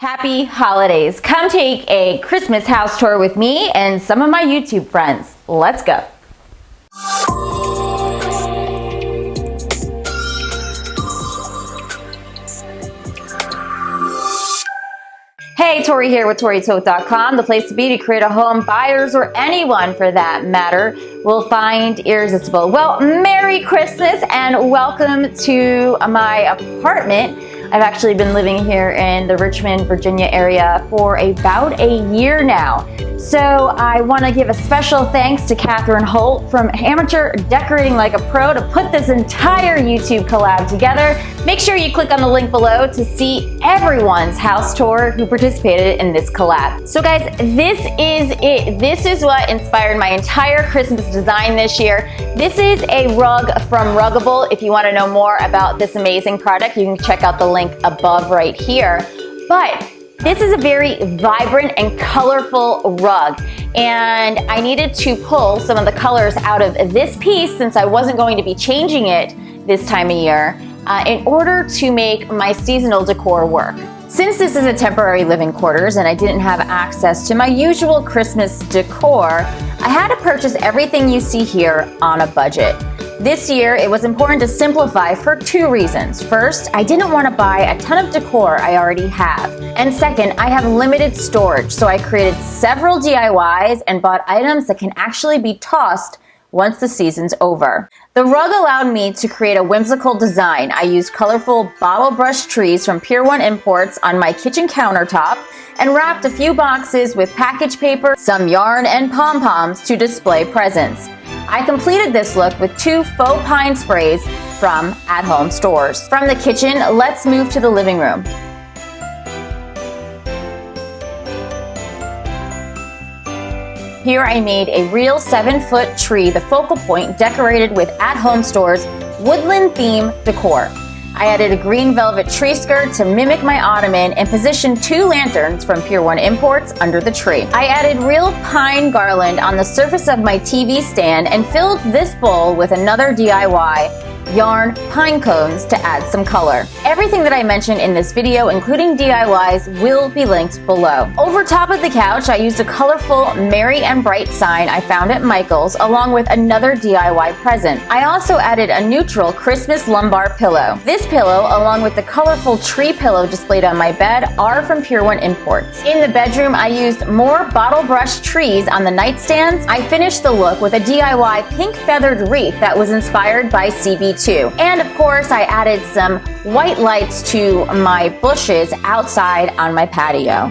Happy holidays. Come take a Christmas house tour with me and some of my YouTube friends. Let's go. Hey, Tori here with ToriTote.com, the place to be to create a home buyers or anyone for that matter will find irresistible. Well, Merry Christmas and welcome to my apartment. I've actually been living here in the Richmond, Virginia area for about a year now. So I want to give a special thanks to Catherine Holt from Amateur Decorating Like a Pro to put this entire YouTube collab together. Make sure you click on the link below to see everyone's house tour who participated in this collab. So guys, this is it. This is what inspired my entire Christmas design this year. This is a rug from Ruggable. If you want to know more about this amazing product, you can check out the link above right here. But this is a very vibrant and colorful rug, and I needed to pull some of the colors out of this piece since I wasn't going to be changing it this time of year in order to make my seasonal decor work. Since this is a temporary living quarters and I didn't have access to my usual Christmas decor, I had to purchase everything you see here on a budget. This year, it was important to simplify for two reasons. First, I didn't want to buy a ton of decor I already have. And second, I have limited storage, so I created several DIYs and bought items that can actually be tossed once the season's over. The rug allowed me to create a whimsical design. I used colorful bottle brush trees from Pier imports on my kitchen countertop and wrapped a few boxes with package paper, some yarn, and pom-poms to display presents. I completed this look with two faux pine sprays from at-home stores. From the kitchen, let's move to the living room. Here I made a real 7-foot tree, the focal point, decorated with at-home stores Woodland theme decor. I added a green velvet tree skirt to mimic my ottoman and positioned two lanterns from Pier imports under the tree. I added real pine garland on the surface of my TV stand and filled this bowl with another DIY yarn pine cones to add some color. Everything that I mentioned in this video, including DIYs, will be linked below. Over top of the couch, I used a colorful Merry and Bright sign I found at Michael's along with another DIY present. I also added a neutral Christmas lumbar pillow. This pillow, along with the colorful tree pillow displayed on my bed, are from Pier imports. In the bedroom, I used more bottle brush trees on the nightstands. I finished the look with a DIY pink feathered wreath that was inspired by CB2. And of course, I added some white lights to my bushes outside on my patio.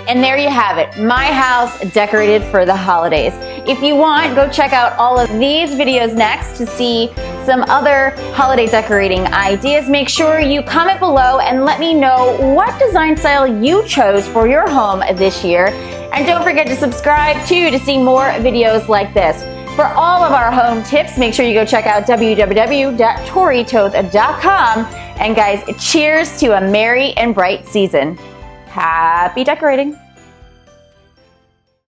And there you have it, my house decorated for the holidays. If you want, go check out all of these videos next to see some other holiday decorating ideas. Make sure you comment below and let me know what design style you chose for your home this year. And don't forget to subscribe too to see more videos like this. For all of our home tips, make sure you go check out www.toritote.com. And guys, cheers to a merry and bright season. Happy decorating.